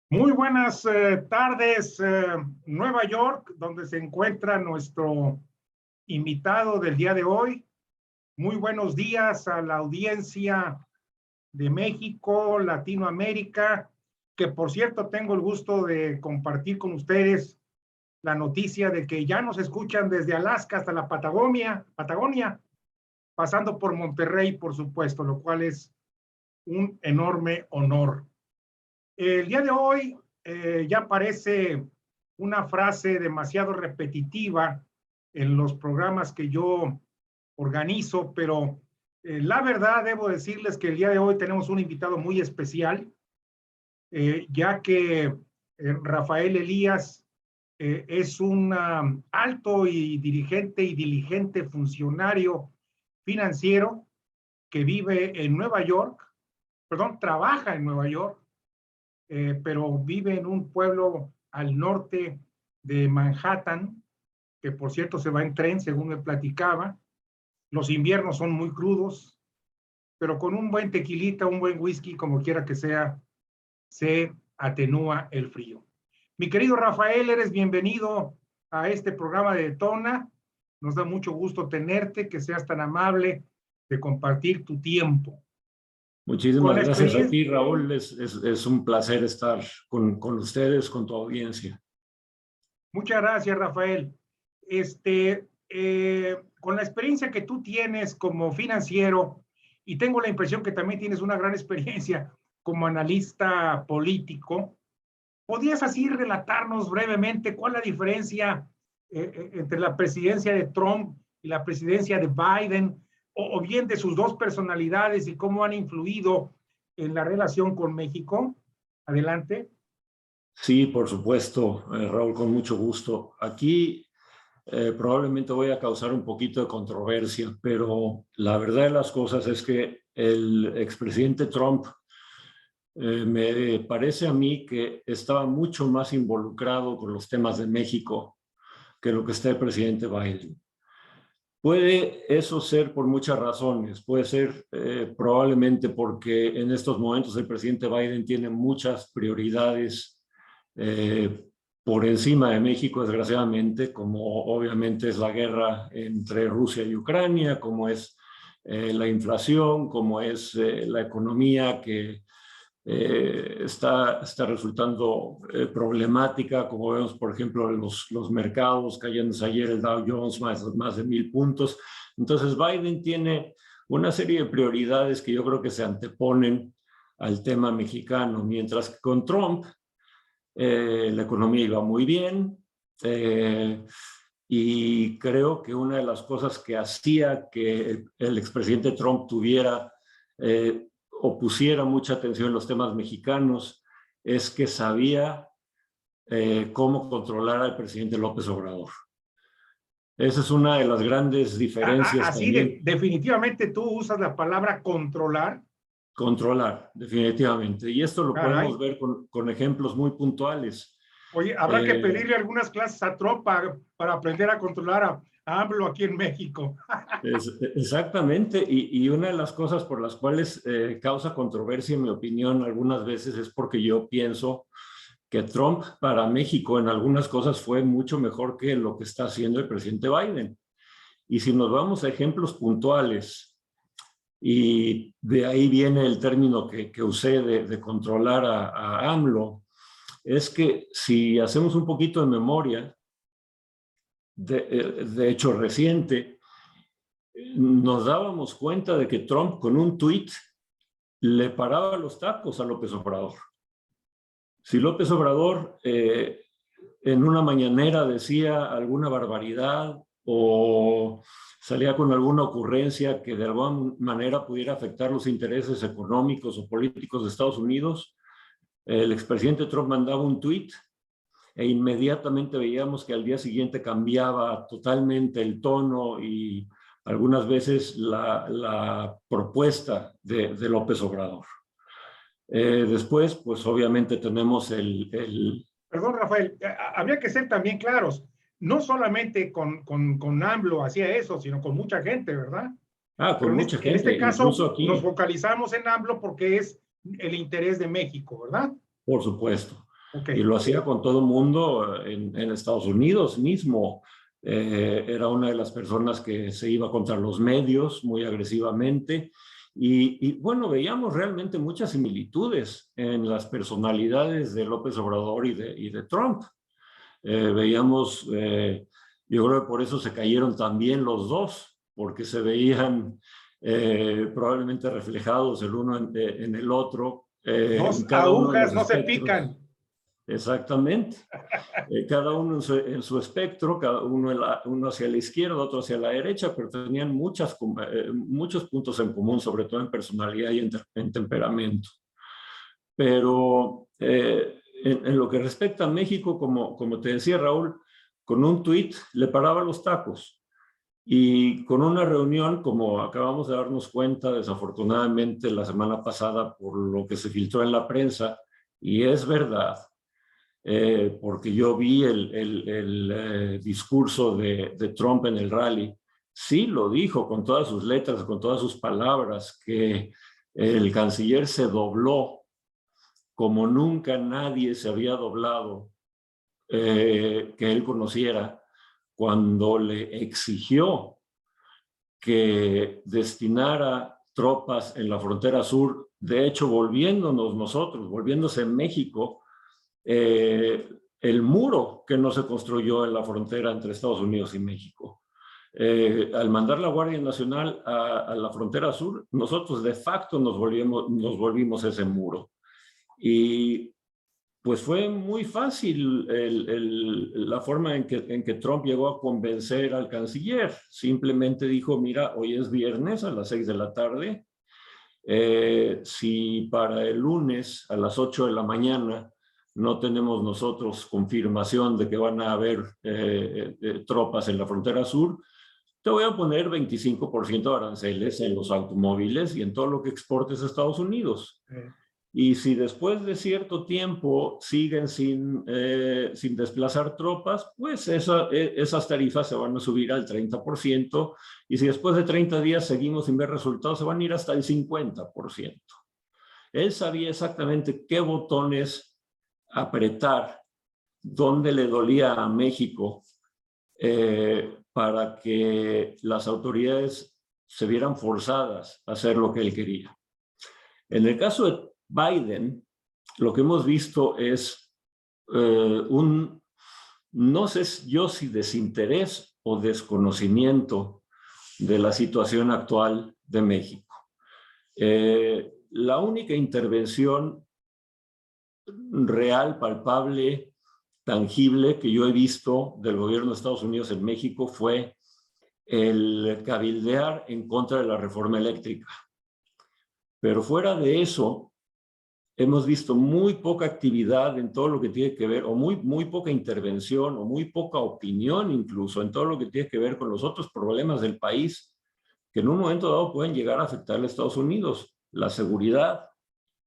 Muy buenas tardes, Nueva York, donde se encuentra nuestro invitado del día de hoy. Muy buenos días a la audiencia de México, Latinoamérica, que por cierto tengo el gusto de compartir con ustedes la noticia de que ya nos escuchan desde Alaska hasta la Patagonia, pasando por Monterrey, por supuesto, lo cual es un enorme honor. El día de hoy ya parece una frase demasiado repetitiva en los programas que yo organizo, pero la verdad debo decirles que el día de hoy tenemos un invitado muy especial, ya que Rafael Elías es un alto y diligente funcionario financiero que vive en Nueva York, perdón, trabaja en Nueva York, pero vive en un pueblo al norte de Manhattan, que por cierto se va en tren, según me platicaba. Los inviernos son muy crudos, pero con un buen tequilita, un buen whisky, como quiera que sea, se atenúa el frío. Mi querido Rafael, eres bienvenido a este programa de Detona. Nos da mucho gusto tenerte, que seas tan amable de compartir tu tiempo. Muchísimas gracias a ti, Raúl. Es un placer estar con ustedes, con tu audiencia. Muchas gracias, Rafael. Con la experiencia que tú tienes como financiero, y tengo la impresión que también tienes una gran experiencia como analista político, ¿podrías así relatarnos brevemente cuál es la diferencia entre la presidencia de Trump y la presidencia de Biden, o bien de sus dos personalidades y cómo han influido en la relación con México? Adelante. Sí, por supuesto, Raúl, con mucho gusto. Aquí probablemente voy a causar un poquito de controversia, pero la verdad de las cosas es que el expresidente Trump me parece a mí que estaba mucho más involucrado con los temas de México que lo que está el presidente Biden. Puede eso ser por muchas razones. Puede ser probablemente porque en estos momentos el presidente Biden tiene muchas prioridades por encima de México, desgraciadamente, como obviamente es la guerra entre Rusia y Ucrania, como es la inflación, como es la economía que está resultando problemática, como vemos, por ejemplo, los mercados cayéndose ayer, el Dow Jones más de 1,000 puntos. Entonces, Biden tiene una serie de prioridades que yo creo que se anteponen al tema mexicano, mientras que con Trump la economía iba muy bien, y creo que una de las cosas que hacía que el expresidente Trump tuviera o pusiera mucha atención en los temas mexicanos es que sabía cómo controlar al presidente López Obrador. Esa es una de las grandes diferencias. Así también. Definitivamente tú usas la palabra controlar. Controlar, definitivamente. Y esto lo podemos ver con ejemplos muy puntuales. Oye, habrá que pedirle algunas clases a Trump para aprender a controlar a AMLO aquí en México. Exactamente, y una de las cosas por las cuales causa controversia, en mi opinión, algunas veces es porque yo pienso que Trump para México en algunas cosas fue mucho mejor que lo que está haciendo el presidente Biden. Y si nos vamos a ejemplos puntuales, y de ahí viene el término que usé de controlar a AMLO, es que si hacemos un poquito de memoria, de hecho reciente, nos dábamos cuenta de que Trump con un tuit le paraba los tacos a López Obrador. Si López Obrador en una mañanera decía alguna barbaridad o salía con alguna ocurrencia que de alguna manera pudiera afectar los intereses económicos o políticos de Estados Unidos, el expresidente Trump mandaba un tuit e inmediatamente veíamos que al día siguiente cambiaba totalmente el tono y algunas veces la propuesta de López Obrador. Después, pues obviamente tenemos Perdón, Rafael, habría que ser también claros. No solamente con AMLO hacía eso, sino con mucha gente, ¿verdad? Con mucha gente. En este caso, incluso aquí, nos focalizamos en AMLO porque es el interés de México, ¿verdad? Por supuesto. Y lo hacía con todo el mundo en Estados Unidos mismo. Era una de las personas que se iba contra los medios muy agresivamente. Y bueno, veíamos realmente muchas similitudes en las personalidades de López Obrador y de Trump. Veíamos, yo creo que por eso se cayeron también los dos, porque se veían probablemente reflejados el uno en el otro. Dos En cada uno de agujas los no se espectros. pican. Exactamente. Cada uno en su espectro, cada uno, uno hacia la izquierda, otro hacia la derecha, pero tenían muchos puntos en común, sobre todo en personalidad y en temperamento. Pero en lo que respecta a México, como te decía Raúl, con un tuit le paraba los tacos. Y con una reunión, como acabamos de darnos cuenta, desafortunadamente, la semana pasada, por lo que se filtró en la prensa, y es verdad, porque yo vi el discurso de Trump en el rally, sí lo dijo con todas sus letras, con todas sus palabras, que el canciller se dobló como nunca nadie se había doblado que él conociera cuando le exigió que destinara tropas en la frontera sur, de hecho volviéndose en México, el muro que no se construyó en la frontera entre Estados Unidos y México. Al mandar la Guardia Nacional a la frontera sur, nosotros de facto nos volvimos ese muro. Y pues fue muy fácil la forma en que Trump llegó a convencer al canciller. Simplemente dijo, mira, hoy es viernes a las 6 de la tarde. Si para el lunes a las 8 de la mañana no tenemos nosotros confirmación de que van a haber tropas en la frontera sur, te voy a poner 25% de aranceles en los automóviles y en todo lo que exportes a Estados Unidos. Y si después de cierto tiempo siguen sin desplazar tropas, pues esas tarifas se van a subir al 30%. Y si después de 30 días seguimos sin ver resultados, se van a ir hasta el 50%. Él sabía exactamente qué botones apretar, dónde le dolía a México, para que las autoridades se vieran forzadas a hacer lo que él quería. En el caso de Biden, lo que hemos visto es no sé yo si desinterés o desconocimiento de la situación actual de México. La única intervención real, palpable, tangible que yo he visto del gobierno de Estados Unidos en México fue el cabildear en contra de la reforma eléctrica. Pero fuera de eso, hemos visto muy poca actividad en todo lo que tiene que ver, o muy poca intervención, o muy poca opinión incluso en todo lo que tiene que ver con los otros problemas del país, que en un momento dado pueden llegar a afectar a Estados Unidos. La seguridad,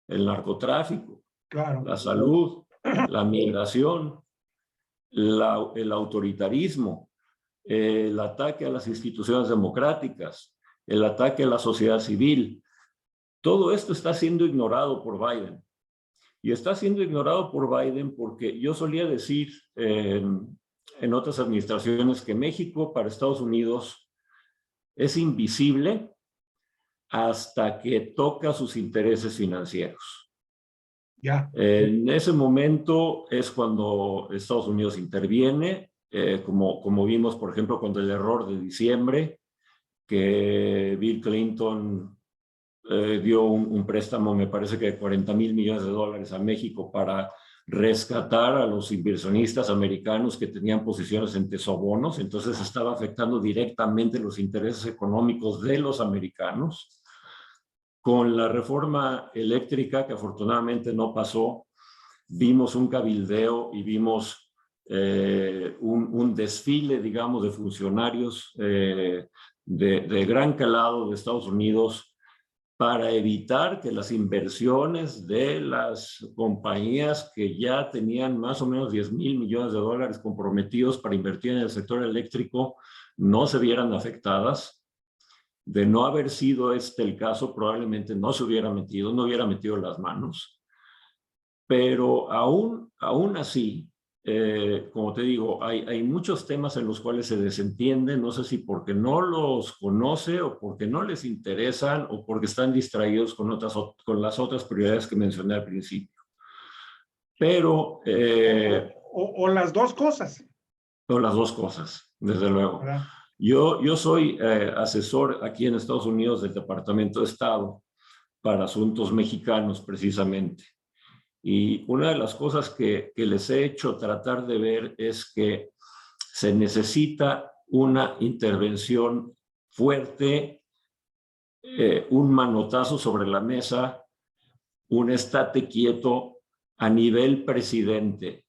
el narcotráfico, claro, la salud, la migración, el autoritarismo, el ataque a las instituciones democráticas, el ataque a la sociedad civil. Todo esto está siendo ignorado por Biden. Y está siendo ignorado por Biden porque yo solía decir en otras administraciones que México para Estados Unidos es invisible hasta que toca sus intereses financieros. En ese momento es cuando Estados Unidos interviene, como vimos, por ejemplo, con el error de diciembre, que Bill Clinton dio un préstamo, me parece que de $40,000 millones a México para rescatar a los inversionistas americanos que tenían posiciones en tesobonos. Entonces estaba afectando directamente los intereses económicos de los americanos. Con la reforma eléctrica, que afortunadamente no pasó, vimos un cabildeo y vimos un desfile, digamos, de funcionarios de gran calado de Estados Unidos para evitar que las inversiones de las compañías que ya tenían más o menos $10,000 millones comprometidos para invertir en el sector eléctrico no se vieran afectadas. De no haber sido este el caso, probablemente no se hubiera metido, no hubiera metido las manos. Pero aún así, como te digo, hay muchos temas en los cuales se desentiende, no sé si porque no los conoce o porque no les interesan o porque están distraídos con las otras prioridades que mencioné al principio. Pero... o las dos cosas. o las dos cosas, desde luego. ¿Verdad? Yo soy asesor aquí en Estados Unidos del Departamento de Estado para asuntos mexicanos, precisamente. Y una de las cosas que les he hecho tratar de ver es que se necesita una intervención fuerte, un manotazo sobre la mesa, un estate quieto a nivel presidente.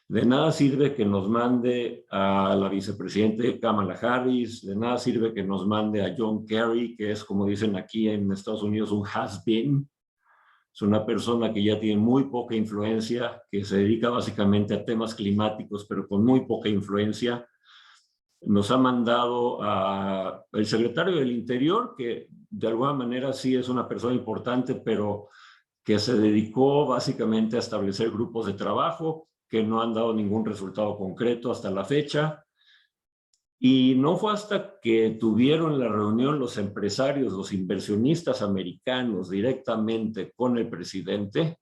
De nada sirve que nos mande a la vicepresidenta Kamala Harris, de nada sirve que nos mande a John Kerry, que es, como dicen aquí en Estados Unidos, un has-been. Es una persona que ya tiene muy poca influencia, que se dedica básicamente a temas climáticos, pero con muy poca influencia. Nos ha mandado a el secretario del Interior, que de alguna manera sí es una persona importante, pero que se dedicó básicamente a establecer grupos de trabajo que no han dado ningún resultado concreto hasta la fecha. Y no fue hasta que tuvieron la reunión los empresarios, los inversionistas americanos directamente con el presidente,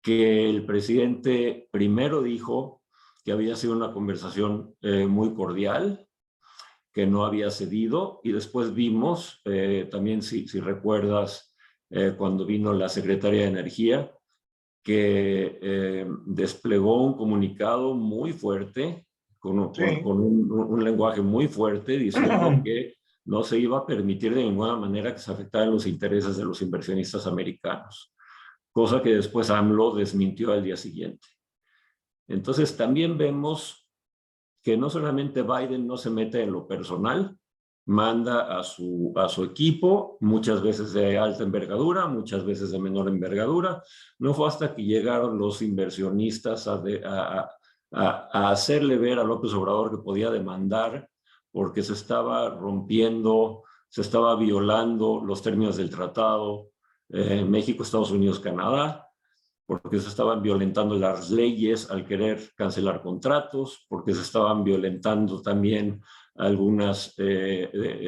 que el presidente primero dijo que había sido una conversación muy cordial, que no había cedido, y después vimos, también si recuerdas, cuando vino la secretaria de Energía, que desplegó un comunicado muy fuerte, con un lenguaje muy fuerte, diciendo que no se iba a permitir de ninguna manera que se afectaran los intereses de los inversionistas americanos, cosa que después AMLO desmintió al día siguiente. Entonces también vemos que no solamente Biden no se mete en lo personal, manda a su equipo, muchas veces de alta envergadura, muchas veces de menor envergadura. No fue hasta que llegaron los inversionistas a hacerle ver a López Obrador que podía demandar porque se estaba rompiendo, se estaba violando los términos del tratado México, Estados Unidos, Canadá, porque se estaban violentando las leyes al querer cancelar contratos, porque se estaban violentando también algunas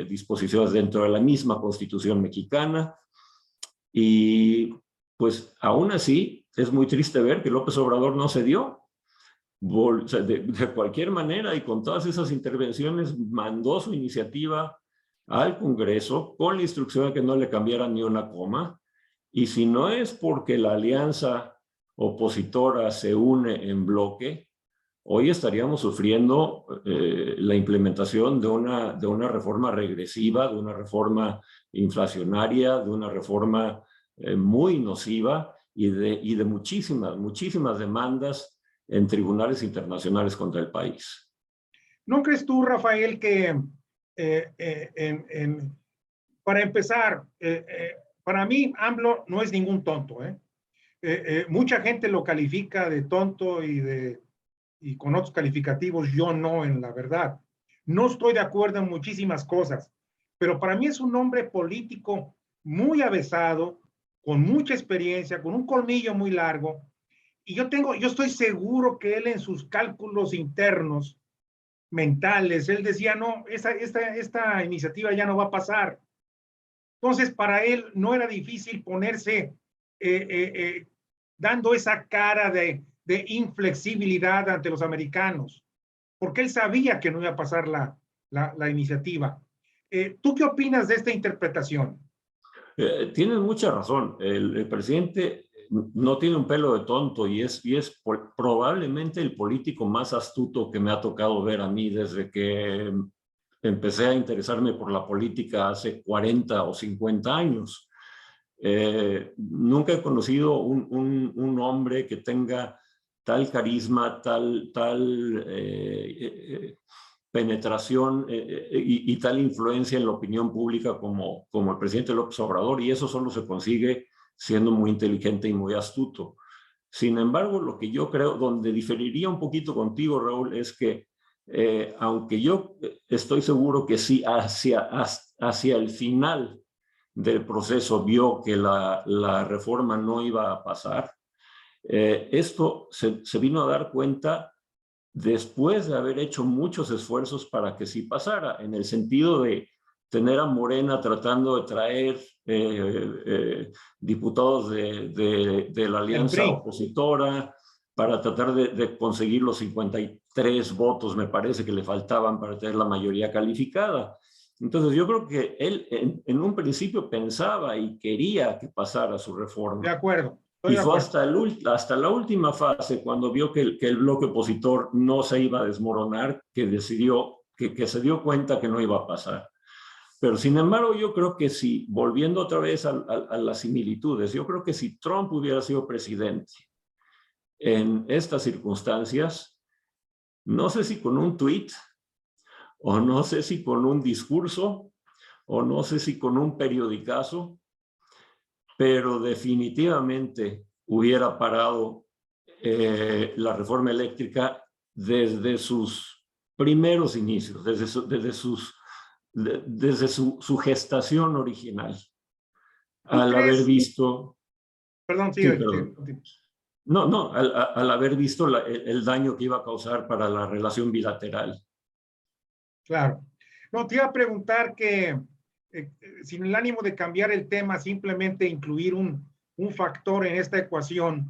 disposiciones dentro de la misma Constitución mexicana. Y pues aún así es muy triste ver que López Obrador no cedió. De cualquier manera y con todas esas intervenciones mandó su iniciativa al Congreso con la instrucción de que no le cambiaran ni una coma. Y si no es porque la alianza opositora se une en bloque, hoy estaríamos sufriendo la implementación de una reforma regresiva, de una reforma inflacionaria, de una reforma muy nociva y de muchísimas demandas en tribunales internacionales contra el país. ¿No crees tú, Rafael, que para empezar, para mí, AMLO no es ningún tonto, mucha gente lo califica de tonto y con otros calificativos, yo no, en la verdad. No estoy de acuerdo en muchísimas cosas, pero para mí es un hombre político muy avesado, con mucha experiencia, con un colmillo muy largo, y yo estoy seguro que él en sus cálculos internos, mentales, él decía, no, esta iniciativa ya no va a pasar. Entonces, para él no era difícil ponerse dando esa cara de inflexibilidad ante los americanos, porque él sabía que no iba a pasar la iniciativa. ¿Tú qué opinas de esta interpretación? Tienes mucha razón. El presidente no tiene un pelo de tonto y es probablemente el político más astuto que me ha tocado ver a mí desde que empecé a interesarme por la política hace 40 o 50 años. Nunca he conocido un hombre que tenga tal carisma, tal penetración y tal influencia en la opinión pública como el presidente López Obrador, y eso solo se consigue siendo muy inteligente y muy astuto. Sin embargo, lo que yo creo, donde diferiría un poquito contigo, Raúl, es que aunque yo estoy seguro que sí hacia el final del proceso vio que la reforma no iba a pasar, Esto se vino a dar cuenta después de haber hecho muchos esfuerzos para que sí pasara, en el sentido de tener a Morena tratando de traer diputados de la alianza opositora para tratar de conseguir los 53 votos, me parece que le faltaban para tener la mayoría calificada. Entonces yo creo que él en un principio pensaba y quería que pasara su reforma. De acuerdo. Y fue hasta la última fase, cuando vio que el bloque opositor no se iba a desmoronar, que decidió, que se dio cuenta que no iba a pasar. Pero sin embargo, yo creo que si, volviendo otra vez a las similitudes, yo creo que si Trump hubiera sido presidente en estas circunstancias, no sé si con un tuit, o no sé si con un discurso, o no sé si con un periodicazo, pero definitivamente hubiera parado la reforma eléctrica desde sus primeros inicios, desde su gestación original, al haber visto... Perdón, sí, perdón. No, al haber visto el daño que iba a causar para la relación bilateral. Claro. No, te iba a preguntar que, sin el ánimo de cambiar el tema, simplemente incluir un factor en esta ecuación.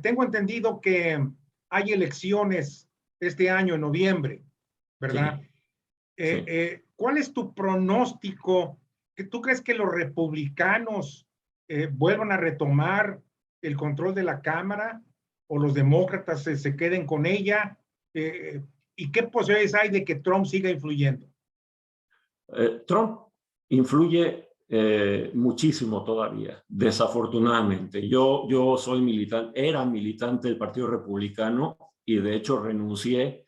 Tengo entendido que hay elecciones este año en noviembre, ¿verdad? Sí. ¿Cuál es tu pronóstico? ¿Tú crees que los republicanos vuelvan a retomar el control de la Cámara o los demócratas se queden con ella? ¿Y qué posibilidades hay de que Trump siga influyendo? Trump influye muchísimo todavía, desafortunadamente. Yo soy militante, era militante del Partido Republicano y de hecho renuncié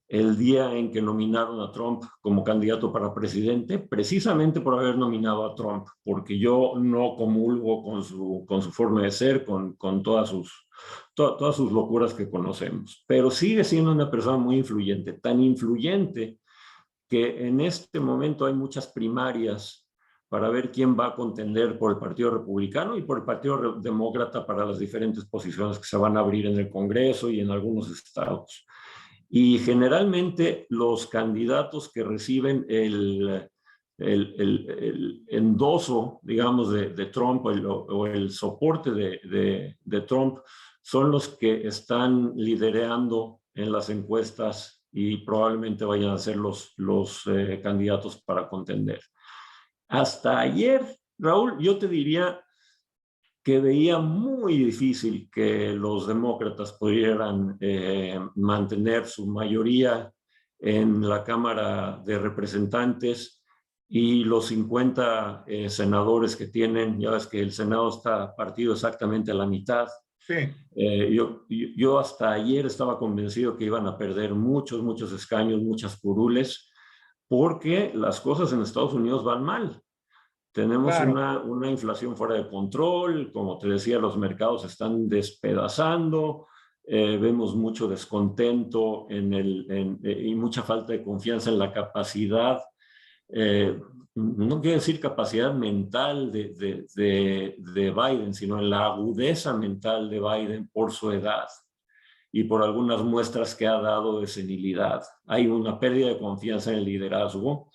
el día en que nominaron a Trump como candidato para presidente, precisamente por haber nominado a Trump, porque yo no comulgo con su forma de ser, con todas sus locuras que conocemos. Pero sigue siendo una persona muy influyente, tan influyente que en este momento hay muchas primarias para ver quién va a contender por el Partido Republicano y por el Partido Demócrata para las diferentes posiciones que se van a abrir en el Congreso y en algunos estados. Y generalmente los candidatos que reciben el endoso, digamos, de Trump o el soporte de Trump son los que están liderando en las encuestas y probablemente vayan a ser los candidatos para contender. Hasta ayer, Raúl, yo te diría que veía muy difícil que los demócratas pudieran mantener su mayoría en la Cámara de Representantes y los 50 senadores que tienen. Ya ves que el Senado está partido exactamente a la mitad. Sí. Yo hasta ayer estaba convencido que iban a perder muchos escaños, muchas curules, porque las cosas en Estados Unidos van mal. Tenemos una inflación fuera de control, como te decía, los mercados se están despedazando, vemos mucho descontento y mucha falta de confianza en la capacidad, no quiero decir capacidad mental de Biden, sino en la agudeza mental de Biden por su edad y por algunas muestras que ha dado de senilidad. Hay una pérdida de confianza en el liderazgo.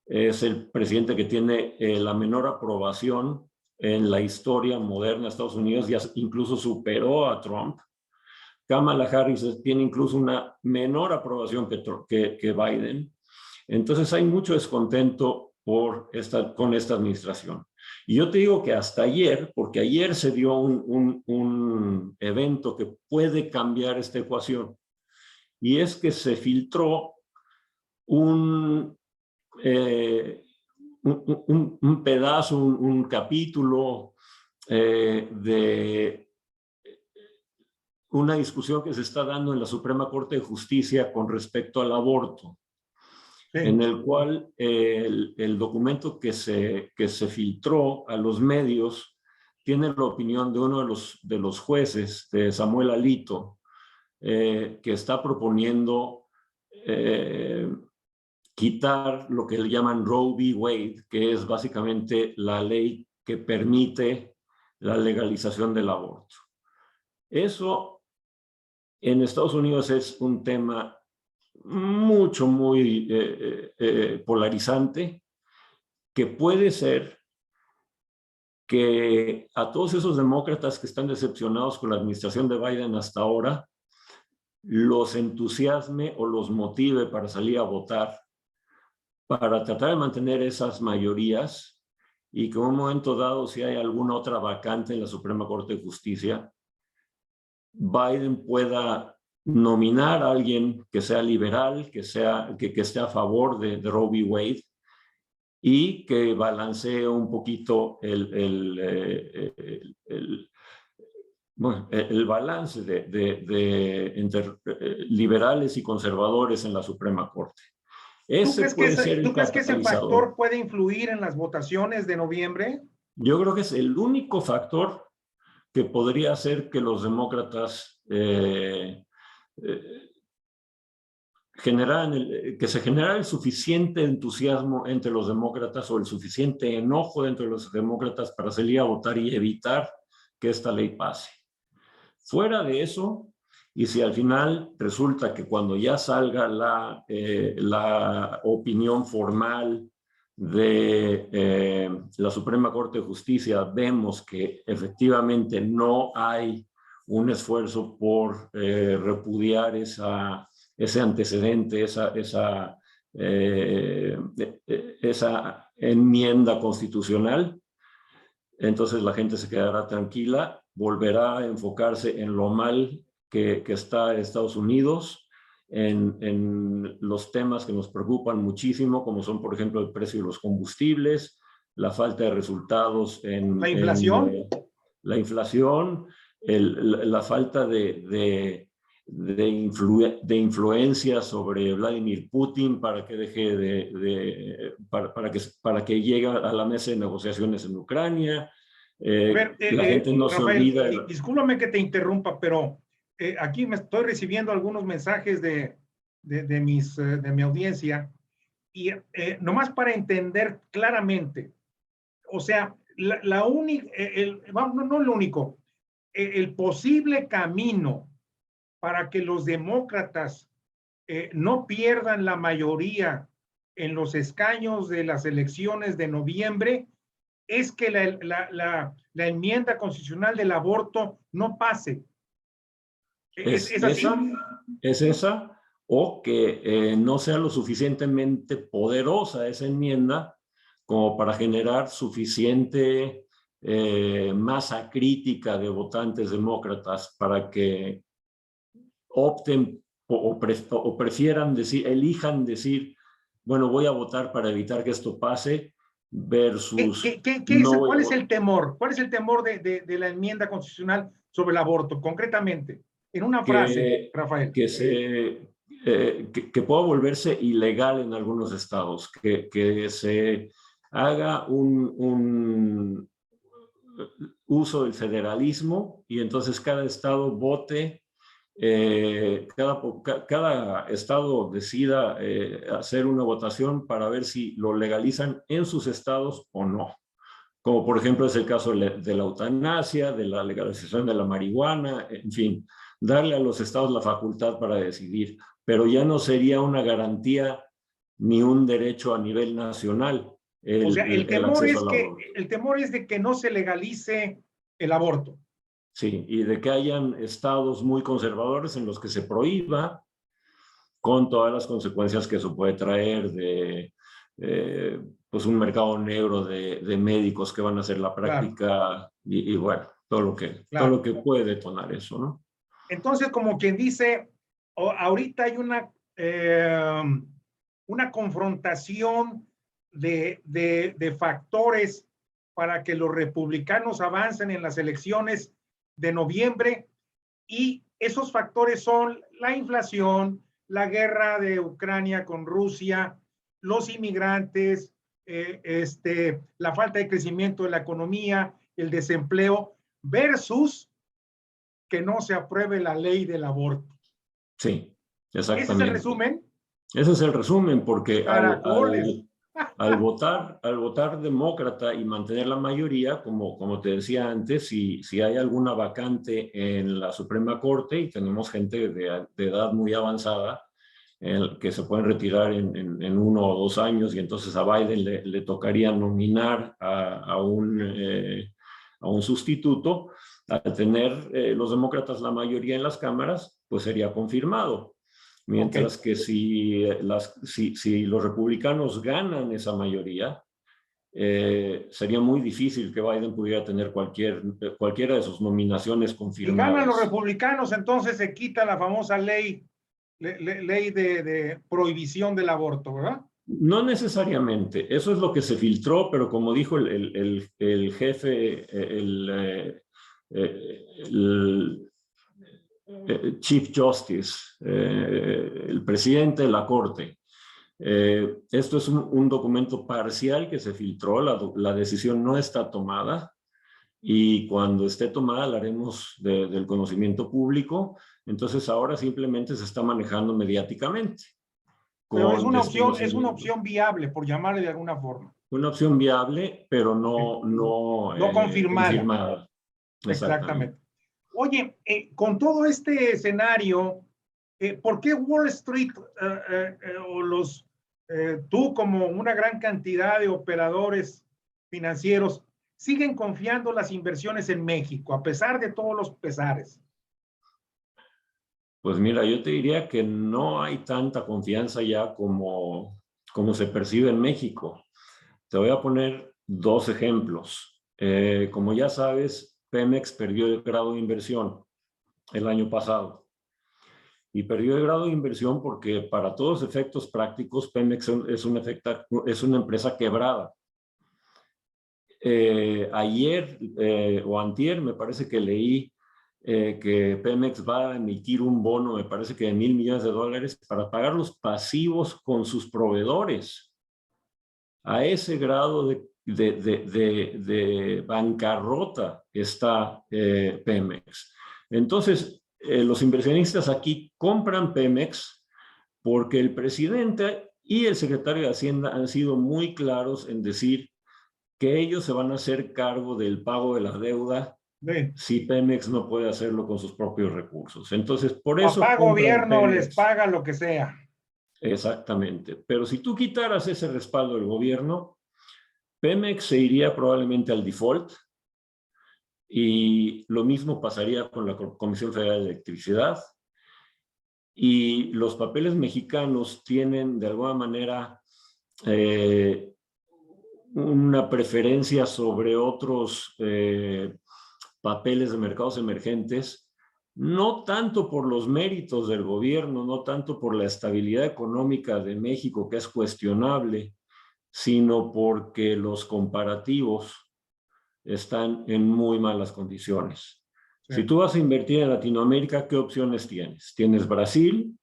Es el presidente que tiene la menor aprobación en la historia moderna de Estados Unidos, ya incluso superó a Trump. Kamala Harris tiene incluso una menor aprobación que Biden. Entonces hay mucho descontento con esta administración. Y yo te digo que hasta ayer, porque ayer se dio un evento que puede cambiar esta ecuación, y es que se filtró un pedazo, un capítulo de una discusión que se está dando en la Suprema Corte de Justicia con respecto al aborto, sí, en el cual el documento que se filtró a los medios tiene la opinión de uno de los jueces, de Samuel Alito, que está proponiendo quitar lo que le llaman Roe v. Wade, que es básicamente la ley que permite la legalización del aborto. Eso en Estados Unidos es un tema muy polarizante, que puede ser que a todos esos demócratas que están decepcionados con la administración de Biden hasta ahora, los entusiasme o los motive para salir a votar, para tratar de mantener esas mayorías, y que en un momento dado, si hay alguna otra vacante en la Suprema Corte de Justicia, Biden pueda nominar a alguien que sea liberal, que esté a favor de Roe v. Wade, y que balancee un poquito el balance entre liberales y conservadores en la Suprema Corte. ¿Tú crees que ese factor puede influir en las votaciones de noviembre? Yo creo que es el único factor que podría hacer que los demócratas que se generara el suficiente entusiasmo entre los demócratas, o el suficiente enojo dentro de los demócratas, para salir a votar y evitar que esta ley pase. Fuera de eso, y si al final resulta que cuando ya salga la opinión formal de la Suprema Corte de Justicia, vemos que efectivamente no hay un esfuerzo por repudiar ese antecedente, esa enmienda constitucional, entonces la gente se quedará tranquila, volverá a enfocarse en lo mal que está Estados Unidos, en los temas que nos preocupan muchísimo, como son, por ejemplo, el precio de los combustibles, la falta de resultados en la inflación, la falta de influencia sobre Vladimir Putin para que deje para que llegue a la mesa de negociaciones en Ucrania. La gente no Rafael, se olvida. Discúlpame que te interrumpa, pero aquí me estoy recibiendo algunos mensajes de mi audiencia, y nomás para entender claramente, o sea, la única, no lo único, el posible camino para que los demócratas no pierdan la mayoría en los escaños de las elecciones de noviembre es que la enmienda constitucional del aborto no pase. ¿Es así? Es esa, o que no sea lo suficientemente poderosa esa enmienda como para generar suficiente masa crítica de votantes demócratas para que opten o prefieran decir, elijan decir, bueno, voy a votar para evitar que esto pase, versus... ¿Cuál es el temor? ¿Cuál es el temor de la enmienda constitucional sobre el aborto, concretamente? En una frase, Rafael. Que pueda volverse ilegal en algunos estados, que se haga un uso del federalismo, y entonces cada estado vote, cada estado decida hacer una votación para ver si lo legalizan en sus estados o no. Como por ejemplo es el caso de la eutanasia, de la legalización de la marihuana, en fin, darle a los estados la facultad para decidir, pero ya no sería una garantía ni un derecho a nivel nacional. O sea, el temor es de que no se legalice el aborto. Sí, y de que hayan estados muy conservadores en los que se prohíba, con todas las consecuencias que eso puede traer de pues un mercado negro de médicos que van a hacer la práctica, claro. y bueno, todo lo que puede detonar eso, ¿no? Entonces, como quien dice, ahorita hay una confrontación de factores para que los republicanos avancen en las elecciones de noviembre, y esos factores son la inflación, la guerra de Ucrania con Rusia, los inmigrantes, la falta de crecimiento de la economía, el desempleo, versus que no se apruebe la ley del aborto. Sí, exactamente. ¿Ese es el resumen? Ese es el resumen, porque Al votar demócrata y mantener la mayoría, como te decía antes, si hay alguna vacante en la Suprema Corte y tenemos gente de edad muy avanzada, que se pueden retirar en 1 o 2 años, y entonces a Biden le tocaría nominar a un sustituto. Al tener los demócratas la mayoría en las cámaras, pues sería confirmado. Mientras que si los republicanos ganan esa mayoría, sería muy difícil que Biden pudiera tener cualquiera de sus nominaciones Si ganan los confirmadas. republicanos, entonces se quita la famosa ley de prohibición del aborto, ¿verdad? No necesariamente, eso es lo que se filtró, pero como dijo el jefe, el Chief Justice, el presidente de la Corte, esto es un documento parcial que se filtró, la decisión no está tomada, y cuando esté tomada la haremos del conocimiento público. Entonces ahora simplemente se está manejando mediáticamente. Pero es una opción viable, por llamarle de alguna forma. Una opción viable, pero no Confirmada. confirmada. Exactamente. Oye, con todo este escenario, ¿por qué Wall Street o tú como una gran cantidad de operadores financieros siguen confiando las inversiones en México, a pesar de todos los pesares? Pues mira, yo te diría que no hay tanta confianza ya como se percibe en México. Te voy a poner 2 ejemplos. Como ya sabes, Pemex perdió el grado de inversión el año pasado. Y perdió el grado de inversión porque, para todos efectos prácticos, Pemex es una empresa quebrada. Ayer o antier me parece que leí que Pemex va a emitir un bono, me parece que de $1,000 millones, para pagar los pasivos con sus proveedores. A ese grado de bancarrota está Pemex. Entonces, los inversionistas aquí compran Pemex porque el presidente y el secretario de Hacienda han sido muy claros en decir que ellos se van a hacer cargo del pago de la deuda si Pemex no puede hacerlo con sus propios recursos. Entonces, por eso Papá gobierno Pemex. les paga lo que sea. Exactamente. Pero si tú quitaras ese respaldo del gobierno, Pemex se iría probablemente al default, y lo mismo pasaría con la Comisión Federal de Electricidad, y los papeles mexicanos tienen de alguna manera una preferencia sobre otros papeles de mercados emergentes, no tanto por los méritos del gobierno, no tanto por la estabilidad económica de México, que es cuestionable, sino porque los comparativos están en muy malas condiciones. Sí. Si tú vas a invertir en Latinoamérica, ¿qué opciones tienes? Tienes Brasil,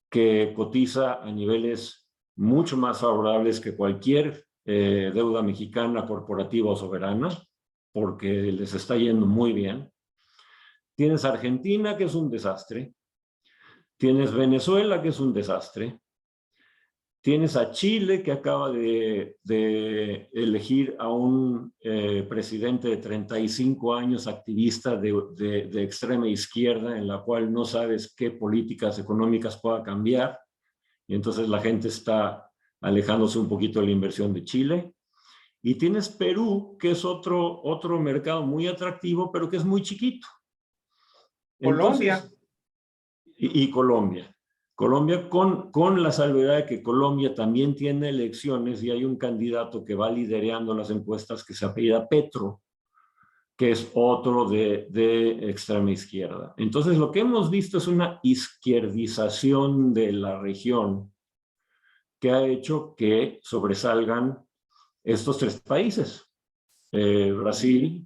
que cotiza a niveles mucho más favorables que cualquier deuda mexicana, corporativa o soberana, porque les está yendo muy bien. Tienes Argentina, que es un desastre. Tienes Venezuela, que es un desastre. Tienes a Chile, que acaba de elegir a un presidente de 35 años, activista de extrema izquierda, en la cual no sabes qué políticas económicas pueda cambiar. Y entonces la gente está alejándose un poquito de la inversión de Chile. Y tienes Perú, que es otro mercado muy atractivo, pero que es muy chiquito. Colombia. Entonces, y Colombia. Colombia con la salvedad de que Colombia también tiene elecciones y hay un candidato que va liderando las encuestas que se apellida Petro, que es otro de extrema izquierda. Entonces, lo que hemos visto es una izquierdización de la región que ha hecho que sobresalgan estos 3 países. Brasil,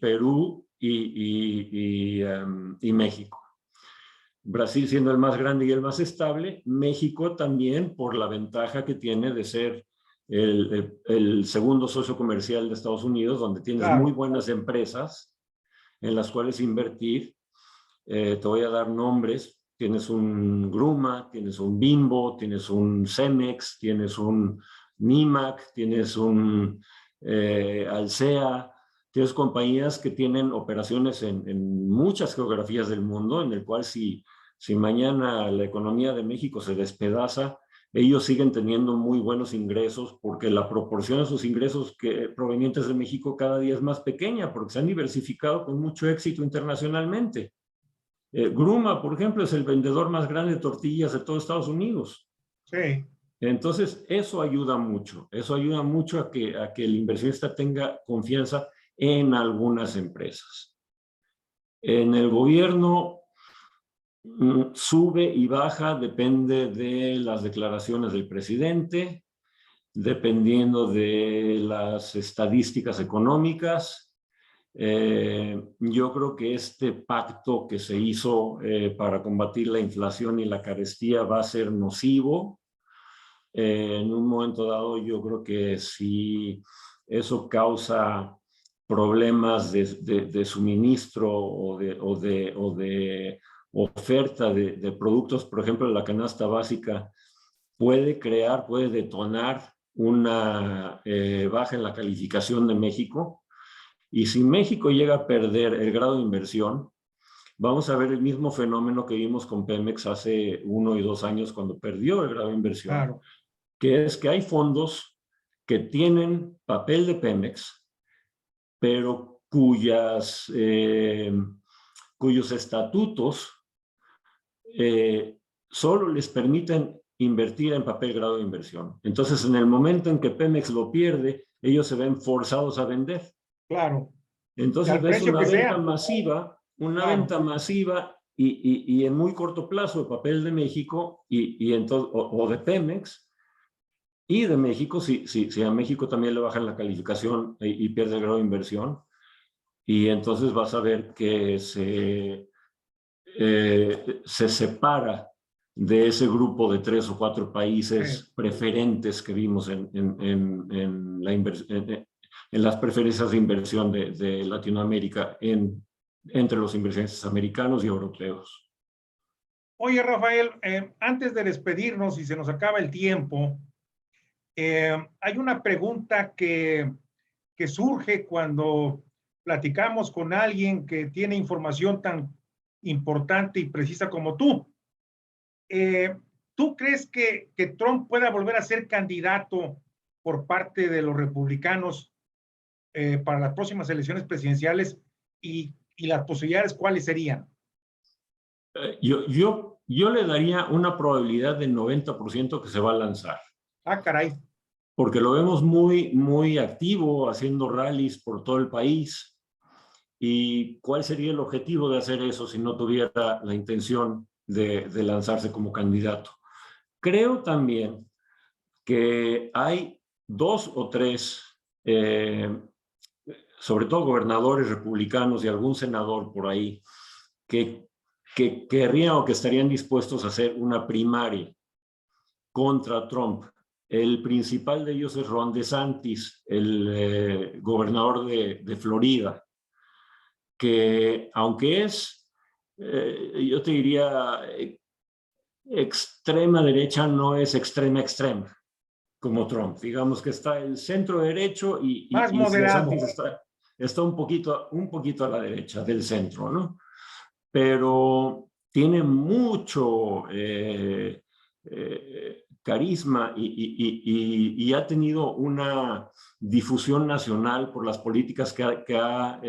Perú y México. Brasil siendo el más grande y el más estable, México también por la ventaja que tiene de ser el segundo socio comercial de Estados Unidos, donde tienes muy buenas empresas en las cuales invertir. Te voy a dar nombres. tienes un Gruma, tienes un Bimbo, tienes un Cemex, tienes un Nimac, tienes un Alsea, tienes compañías que tienen operaciones en muchas geografías del mundo, en el cual si mañana la economía de México se despedaza, ellos siguen teniendo muy buenos ingresos porque la proporción de sus ingresos provenientes de México cada día es más pequeña porque se han diversificado con mucho éxito internacionalmente. Gruma, por ejemplo, es el vendedor más grande de tortillas de todo Estados Unidos. Sí. Entonces, eso ayuda mucho a que el inversionista tenga confianza en algunas empresas. En el gobierno sube y baja, depende de las declaraciones del presidente, dependiendo de las estadísticas económicas. Yo creo que este pacto que se hizo para combatir la inflación y la carestía va a ser nocivo. En un momento dado, yo creo que si eso causa problemas de suministro o de oferta de productos, por ejemplo, la canasta básica, puede detonar una baja en la calificación de México. Y si México llega a perder el grado de inversión, vamos a ver el mismo fenómeno que vimos con Pemex hace 1 y 2 años cuando perdió el grado de inversión, Claro. que es que hay fondos que tienen papel de Pemex, pero cuyos estatutos solo les permiten invertir en papel grado de inversión. Entonces, en el momento en que Pemex lo pierde, ellos se ven forzados a vender. Claro. Entonces ves una venta masiva, venta masiva y en muy corto plazo de papel de México entonces, o de Pemex y de México, si a México también le bajan la calificación y pierde el grado de inversión, y entonces vas a ver que se separa de ese grupo de 3 o 4 países preferentes que vimos en las preferencias de inversión de Latinoamérica entre los inversionistas americanos y europeos. Oye, Rafael, antes de despedirnos y se nos acaba el tiempo, hay una pregunta que surge cuando platicamos con alguien que tiene información tan importante y precisa como tú. ¿Tú crees que Trump pueda volver a ser candidato por parte de los republicanos para las próximas elecciones presidenciales y las posibilidades cuáles serían? Yo le daría una probabilidad de 90% que se va a lanzar. Ah, caray. Porque lo vemos muy activo, haciendo rallies por todo el país. ¿Y cuál sería el objetivo de hacer eso si no tuviera la intención de lanzarse como candidato? Creo también que hay 2 o 3, sobre todo gobernadores republicanos y algún senador por ahí, que querrían o que estarían dispuestos a hacer una primaria contra Trump. El principal de ellos es Ron DeSantis, el gobernador de Florida, que aunque es, yo te diría, extrema derecha, no es extrema como Trump. Digamos que está el centro derecho y más moderado. DeSantis está un poquito a la derecha del centro, ¿no? Pero tiene mucho carisma y ha tenido una difusión nacional por las políticas que ha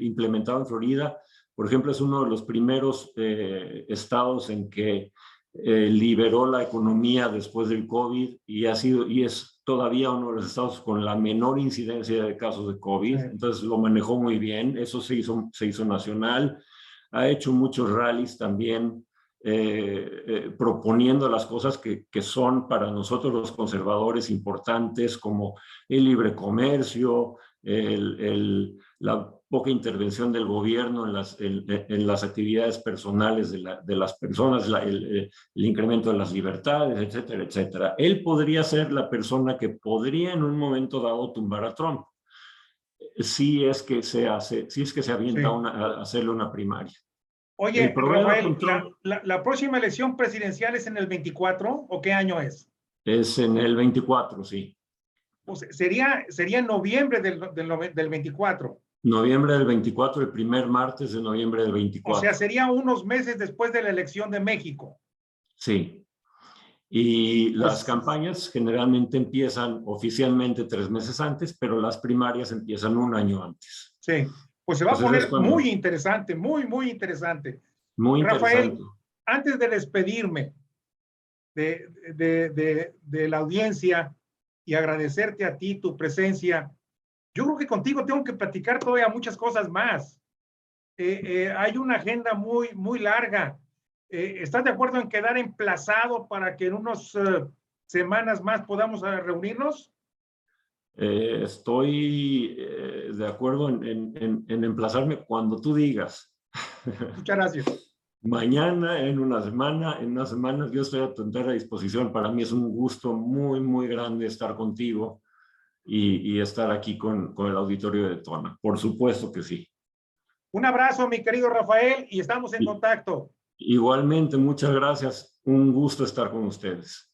implementado en Florida. Por ejemplo, es uno de los primeros estados en que liberó la economía después del COVID y es todavía uno de los estados con la menor incidencia de casos de COVID. Entonces lo manejó muy bien, eso se hizo nacional. Ha hecho muchos rallies también proponiendo las cosas que son para nosotros los conservadores importantes, como el libre comercio, la poca intervención del gobierno en las actividades personales de las personas, el incremento de las libertades, etcétera, etcétera. Él podría ser la persona que podría en un momento dado tumbar a Trump, si es que se avienta a hacerle una primaria. Oye, problema Rafael, con Trump la próxima elección presidencial es en el 24 o qué año es? es en el 24, sí. Pues sería en noviembre del 24. Noviembre del 24, el primer martes de noviembre del O sea, 24. sería unos meses después de la elección de México. Sí. Y las Pues campañas generalmente empiezan oficialmente 3 meses antes, pero las primarias empiezan un año antes. sí, pues se va a Entonces es poner muy cuando, interesante, muy interesante. muy Rafael, interesante. antes de despedirme de la audiencia y agradecerte a ti tu presencia, yo creo que contigo tengo que platicar todavía muchas cosas más. Hay una agenda muy larga. ¿Estás de acuerdo en quedar emplazado para que en unas semanas más podamos reunirnos? Estoy de acuerdo en emplazarme cuando tú digas. Muchas gracias. Mañana, en una semana, yo estoy a tu entera disposición. Para mí es un gusto muy grande estar contigo y estar aquí con el auditorio de Tona. Por supuesto que sí. Un abrazo, mi querido Rafael, y estamos en Y, contacto. igualmente, muchas gracias. Un gusto estar con ustedes.